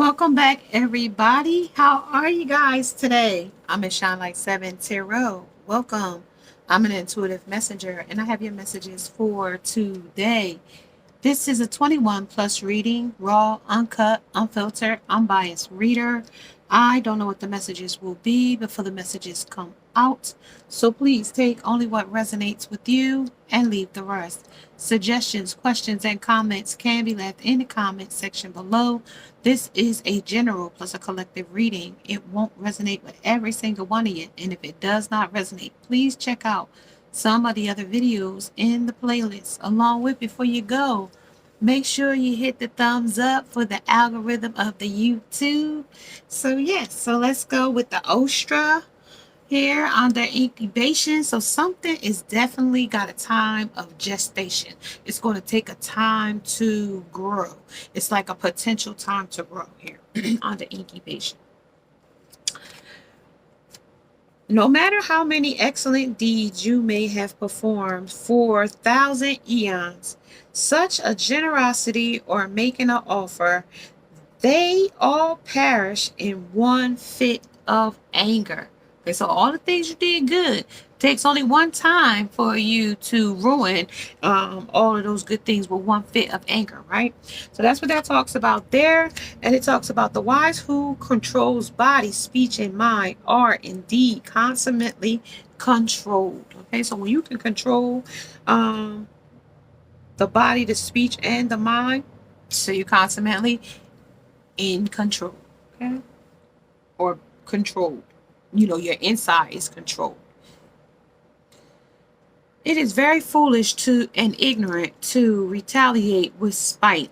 Welcome back, everybody. How are you guys today? I'm in Shine Like 7 Tarot. Welcome. I'm an intuitive messenger, and I have your messages for today. This is a 21 plus reading, raw, uncut, unfiltered, unbiased reader. I don't know what the messages will be before the messages come out. So please take only what resonates with you and leave the rest. Suggestions, questions, and comments can be left in the comment section below. This is a general plus a collective reading. It won't resonate with every single one of you. And if it does not resonate, please check out some of the other videos in the playlist. Along with, before you go, make sure you hit the thumbs up for the algorithm of the YouTube. So yes, so let's go with the Ostra here under incubation. So something is definitely got a time of gestation. It's going to take a time to grow. It's like a potential time to grow here under incubation. No matter how many excellent deeds you may have performed for 1,000 eons, such a generosity or making an offer, they all perish in one fit of anger. Okay, so all the things you did good takes only one time for you to ruin all of those good things with one fit of anger, right? So that's what that talks about there. And it talks about the wise who controls body, speech, and mind are indeed consummately controlled. Okay, so when you can control the body, the speech, and the mind, so you're consummately in control, okay? Or controlled. Your inside is controlled. It is very foolish and ignorant to retaliate with spite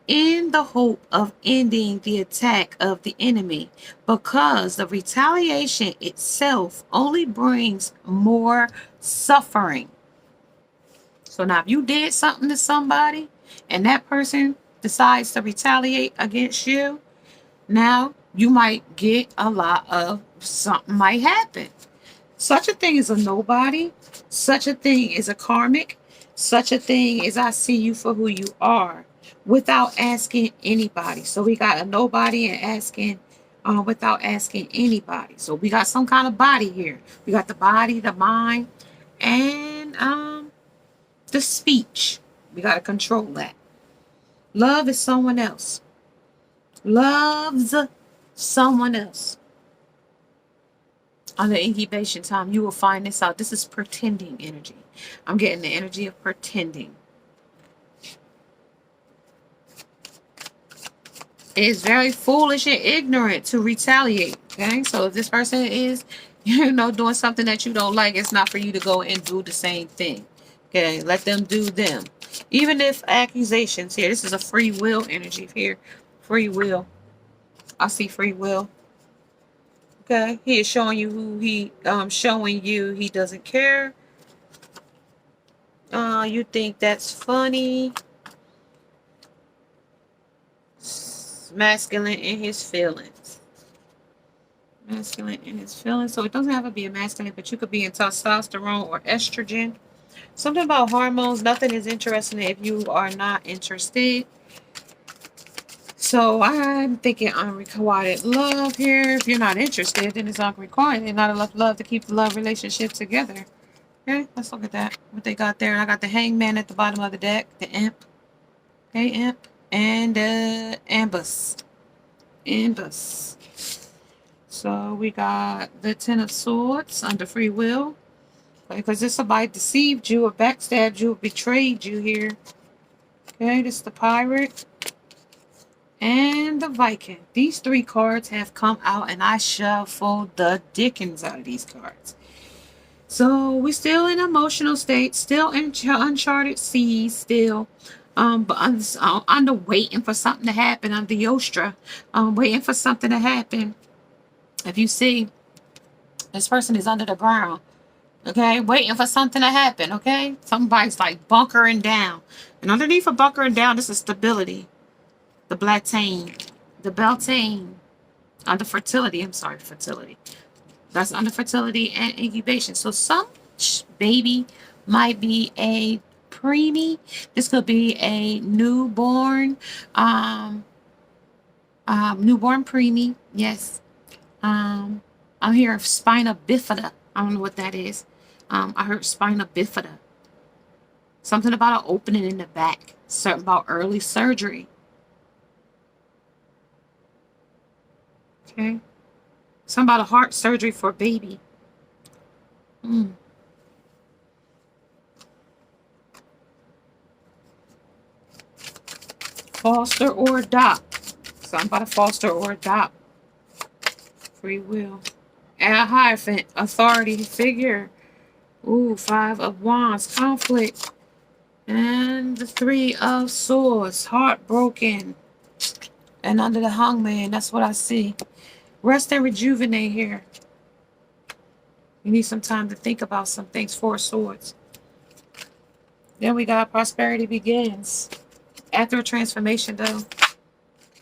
in the hope of ending the attack of the enemy, because the retaliation itself only brings more suffering. So now if you did something to somebody and that person decides to retaliate against you, now you might get a lot of something might happen. Such a thing is a nobody. Such a thing is a karmic. Such a thing is I see you for who you are without asking anybody. So we got a nobody and asking without asking anybody. So we got some kind of body here. We got the body, the mind, and the speech. We got to control that. Love is someone else. Loves someone else. On the incubation time, you will find this out. This is pretending energy. I'm getting the energy of pretending. It is very foolish and ignorant to retaliate. Okay, so if this person is, doing something that you don't like, it's not for you to go and do the same thing. Okay, let them do them. Even if accusations here, this is a free will energy here. Free will. I see free will. Okay, he is showing you showing you he doesn't care. You think that's funny. Masculine in his feelings. Masculine in his feelings. So it doesn't have to be a masculine, but you could be in testosterone or estrogen. Something about hormones. Nothing is interesting if you are not interested. So I'm thinking unrequited love here. If you're not interested, then it's unrequited. And not enough love to keep the love relationship together. Okay, let's look at that. What they got there. I got the hangman at the bottom of the deck. The imp. Okay, imp. And ambus. Ambus. So we got the Ten of Swords under free will. Because this somebody deceived you or backstabbed you or betrayed you here. Okay, this is the pirate. And the Viking. These three cards have come out and I shuffled the dickens out of these cards. So we're still in emotional state, still in uncharted seas, still. But under waiting for something to happen under the Ostra. Waiting for something to happen. If you see, this person is under the ground. Okay, waiting for something to happen. Okay, somebody's like bunkering down. And underneath of bunkering down, this is stability. The Beltane, under fertility. I'm sorry, fertility. That's under fertility and incubation. So some baby might be a preemie. This could be a newborn. Newborn preemie, yes. Um, I'm hearing spina bifida. I don't know what that is. I heard spina bifida. Something about an opening in the back. Something about early surgery. Okay. Something about a heart surgery for a baby. Mm. Foster or adopt. Something about a foster or adopt. Free will. And a Hierophant. Authority figure. Ooh, 5 of Wands. Conflict. And the 3 of Swords. Heartbroken. And under the Hangman. That's what I see. Rest and rejuvenate here. You need some time to think about some things. 4 of Swords. Then we got prosperity begins. After a transformation, though.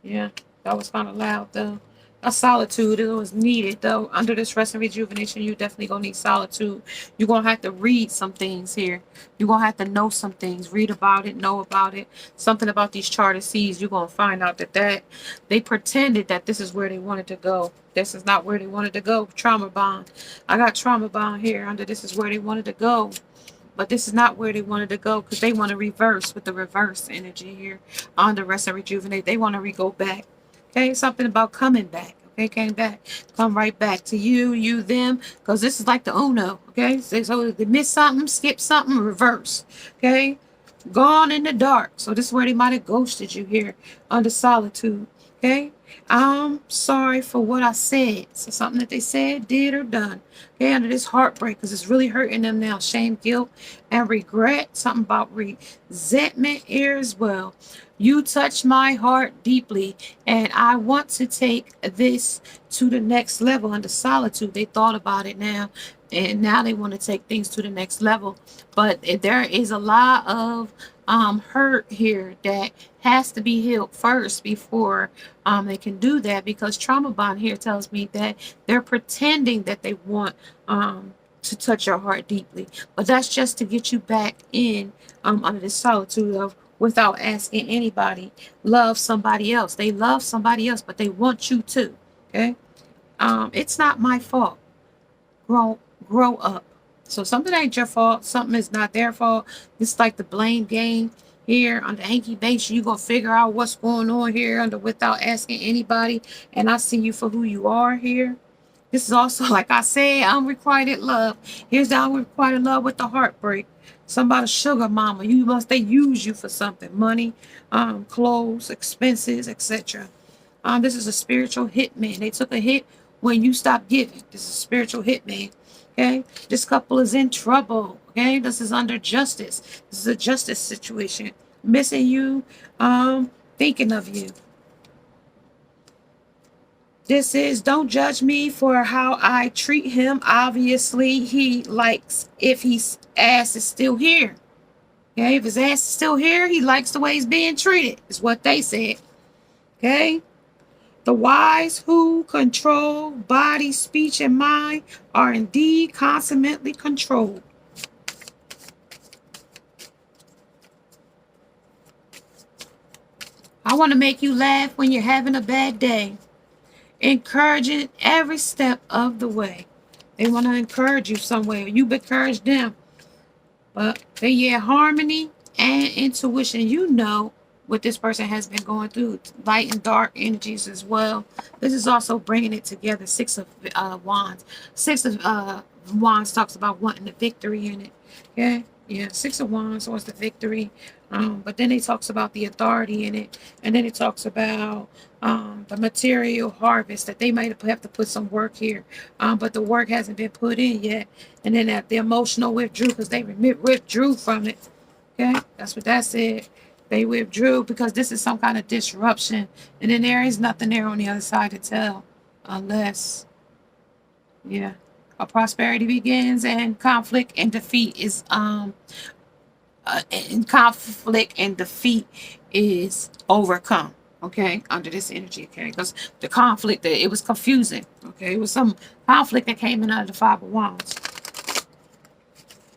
Yeah, that was kind of loud, though. A solitude, it was needed, though. Under this rest and rejuvenation, you definitely going to need solitude. You're going to have to read some things here. You're going to have to know some things. Read about it, know about it. Something about these charted seas, you're going to find out that they pretended that this is where they wanted to go. This is not where they wanted to go. Trauma bond. I got trauma bond here under this is where they wanted to go. But this is not where they wanted to go because they want to reverse with the reverse energy here on the rest and rejuvenate. They want to go back. Okay, something about coming back. Okay, came back, come right back to you, them, because this is like the Uno. Okay, so they miss something, skip something, reverse. Okay, gone in the dark. So this is where they might have ghosted you here under solitude. Okay, I'm sorry for what I said. So something that they said, did, or done. Okay, under this heartbreak, because it's really hurting them now. Shame, guilt, and regret. Something about resentment here as well. You touch my heart deeply, and I want to take this to the next level under solitude. They thought about it now, and now they want to take things to the next level. But there is a lot of hurt here that has to be healed first before they can do that, because trauma bond here tells me that they're pretending that they want to touch your heart deeply, but that's just to get you back in under the solitude of without asking anybody. Love somebody else. They love somebody else, but they want you to. Okay, it's not my fault. Grow up. So something ain't your fault. Something is not their fault. It's like the blame game here on the hanky base. You gonna figure out what's going on here under without asking anybody. And I see you for who you are here. This is also, like I said, unrequited love. Here's the unrequited love with the heartbreak. Somebody sugar mama. They use you for something. Money, clothes, expenses, etc. This is a spiritual hitman. They took a hit when you stopped giving. This is a spiritual hitman. Okay, this couple is in trouble. Okay, this is under justice. This is a justice situation. Missing you, thinking of you. This is don't judge me for how I treat him. Obviously, he likes if his ass is still here. Okay, if his ass is still here, he likes the way he's being treated. Is what they said. Okay. The wise who control body, speech, and mind are indeed consummately controlled. I want to make you laugh when you're having a bad day. Encouraging every step of the way. They want to encourage you somewhere. You've encouraged them. But yeah, harmony and intuition. You know what this person has been going through. Light and dark energies as well. This is also bringing it together. 6 of Wands. 6 of Wands talks about wanting the victory in it. Okay? Yeah, 6 of Wands was the victory. But then it talks about the authority in it. And then it talks about the material harvest, that they might have to put some work here. But the work hasn't been put in yet. And then the emotional withdrew because they withdrew from it. Okay? That's what that said. They withdrew because this is some kind of disruption. And then there is nothing there on the other side to tell. Unless, yeah. A prosperity begins and conflict and defeat is overcome. Okay, under this energy, okay, because the conflict, it was confusing. Okay, it was some conflict that came in under the 5 of Wands.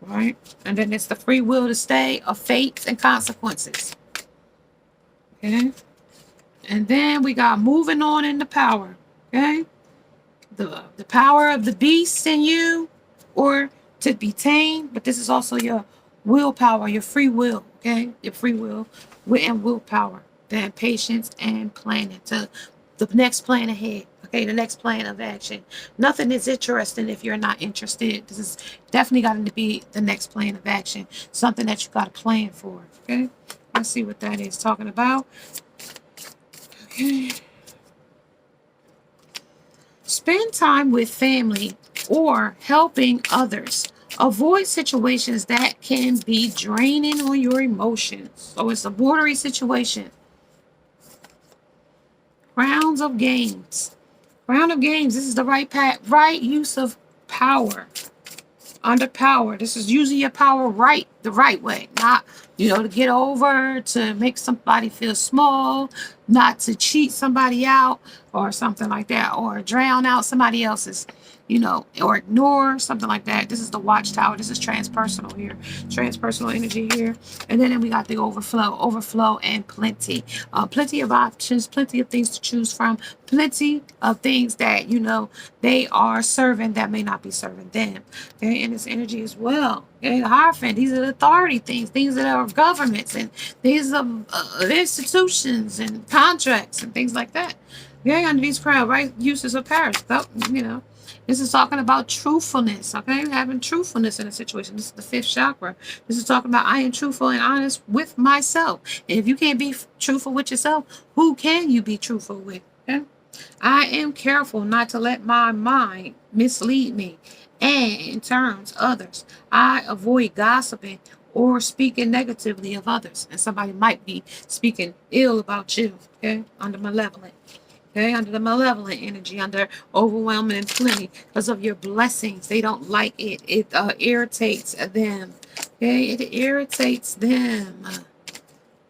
Right, and then it's the free will to stay of fates and consequences. Okay, And then we got moving on in the power. Okay. The power of the beast in you, or to be tamed, but this is also your willpower, your free will, okay? Your free will and willpower. Then patience and planning to the next plan ahead. Okay, the next plan of action. Nothing is interesting if you're not interested. This is definitely got to be the next plan of action. Something that you got to plan for. Okay, let's see what that is talking about. Okay. Spend time with family or helping others. Avoid situations that can be draining on your emotions. So it's a bordery situation. Rounds of games. Round of games. This is the right use of power. Under power. This is using your power the right way. Not, to get over, to make somebody feel small, not to cheat somebody out or something like that, or drown out somebody else's, or ignore something like that. This is the watchtower. This is transpersonal here. Transpersonal energy here. And then we got the overflow and plenty. Plenty of options, plenty of things to choose from, plenty of things that, they are serving that may not be serving them. Okay, and this energy as well. Okay, the Hierophant, these are the authority things that are governments, and these are institutions and contracts and things like that. Okay, under these crowd, right? Uses of Paris. So, this is talking about truthfulness. Okay, having truthfulness in a situation. This is the fifth chakra. This is talking about I am truthful and honest with myself. And if you can't be truthful with yourself, who can you be truthful with? Okay, I am careful not to let my mind mislead me. And in terms others, I avoid gossiping or speaking negatively of others. And somebody might be speaking ill about you, okay, under malevolent. Okay, under the malevolent energy, under overwhelming and plenty, because of your blessings. They don't like it. It irritates them. Okay, it irritates them.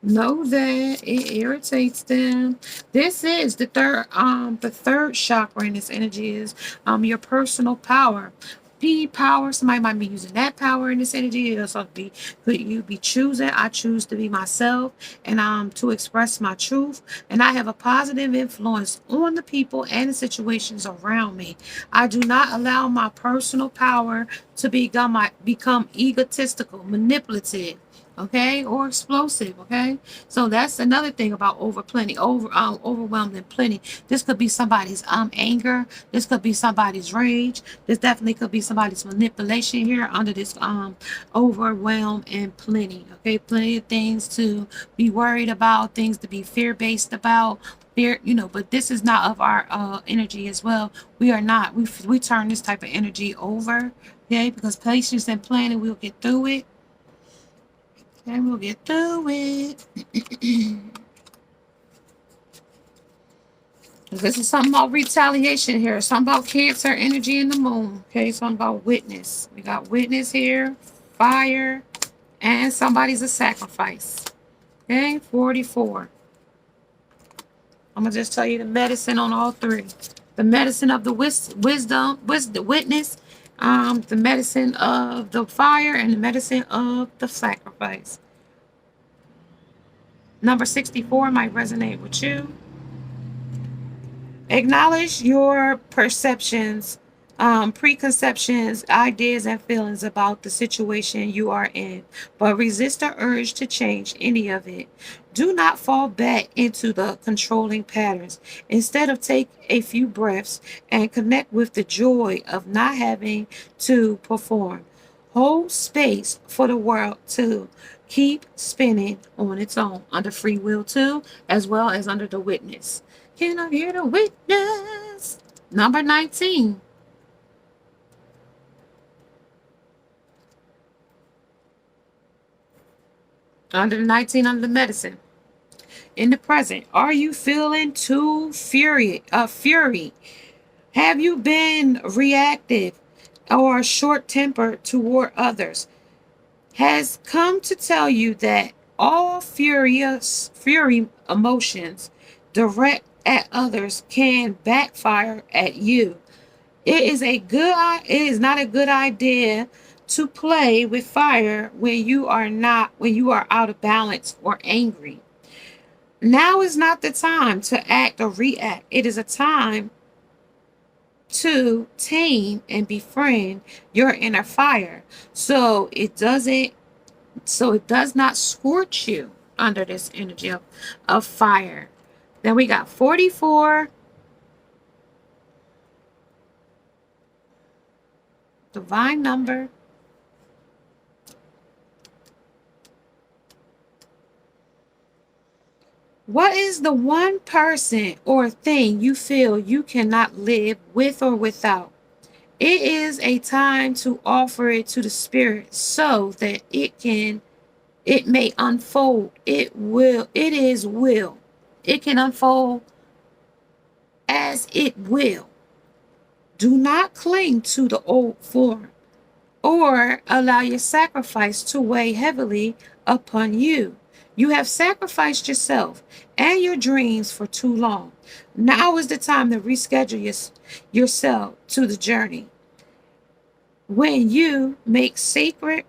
Know that it irritates them. This is the third chakra in this energy is your personal power. Power. Somebody might be using that power in this energy. It also be could you be choosing? I choose to be myself and to express my truth. And I have a positive influence on the people and the situations around me. I do not allow my personal power to become egotistical, manipulative, okay, or explosive, okay. So that's another thing about overwhelmed and plenty. This could be somebody's anger. This could be somebody's rage. This definitely could be somebody's manipulation here under this overwhelmed and plenty. Okay, plenty of things to be worried about, things to be fear-based about. Fear, but this is not of our energy as well. We are not. We turn this type of energy over, okay, because patience and planning, we'll get through it. And we'll get through it. This is something about retaliation here. Something about Cancer energy in the moon. Okay, something about witness. We got witness here, fire, and somebody's a sacrifice. Okay, 44. I'm going to just tell you the medicine on all three. The medicine of the the witness, the medicine of the fire, and the medicine of the sacrifice. Number 64 might resonate with you. Acknowledge your perceptions, preconceptions, ideas, and feelings about the situation you are in, but resist the urge to change any of it. Do not fall back into the controlling patterns. Instead take a few breaths and connect with the joy of not having to perform. Hold space for the world to keep spinning on its own under free will too, as well as under the witness. Can I hear the witness? Number 19. Under 19, under the medicine. In the present, are you feeling too fury? Have you been reactive or short-tempered toward others? Has come to tell you that all fury emotions direct at others can backfire at you. It is not a good idea to play with fire when you are out of balance or angry. Now is not the time to act or react. It is a time to tame and befriend your inner fire. So it does not scorch you under this energy of fire. Then we got 44, divine number. What is the one person or thing you feel you cannot live with or without? It is a time to offer it to the spirit so that it may unfold. It is will. It can unfold as it will. Do not cling to the old form or allow your sacrifice to weigh heavily upon you. You have sacrificed yourself and your dreams for too long. Now is the time to reschedule yourself to the journey. When you make sacred,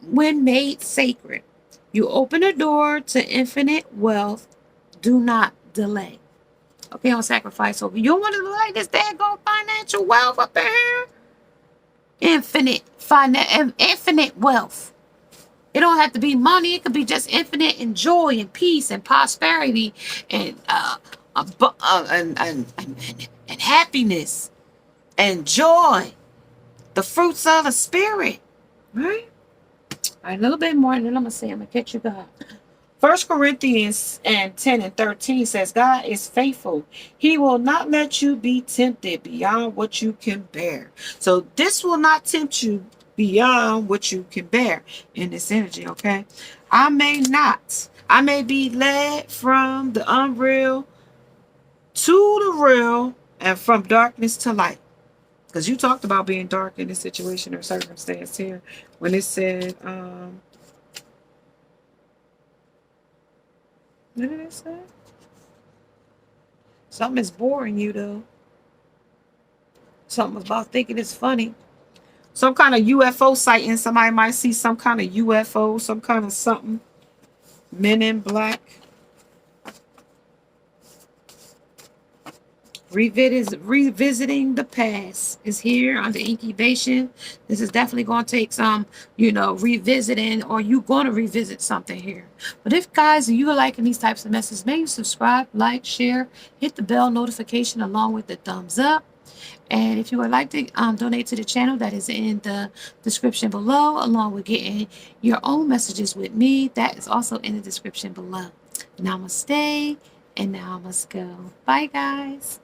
when made sacred, you open a door to infinite wealth. Do not delay. Okay, on sacrifice over. You don't want to delay this daggone financial wealth up in here. Infinite wealth. It don't have to be money. It could be just infinite and joy and peace and prosperity and and happiness and joy. The fruits of the spirit. Right? All right, a little bit more, and then I'm gonna catch you God. 1 Corinthians 10 and 13 says, God is faithful. He will not let you be tempted beyond what you can bear. So this will not tempt you beyond what you can bear in this energy, okay? I may be led from the unreal to the real and from darkness to light. Because you talked about being dark in this situation or circumstance here when it said, what did it say? Something is boring you, though. Something about thinking it's funny. Some kind of UFO sighting. Somebody might see some kind of UFO, some kind of something. Men in black. Revisiting the past is here under incubation. This is definitely going to take some, revisiting, or you going to revisit something here. But if, guys, you are liking these types of messages, maybe subscribe, like, share, hit the bell notification along with the thumbs up. And if you would like to donate to the channel, that is in the description below, along with getting your own messages with me. That is also in the description below. Namaste, and now I must go. Bye, guys.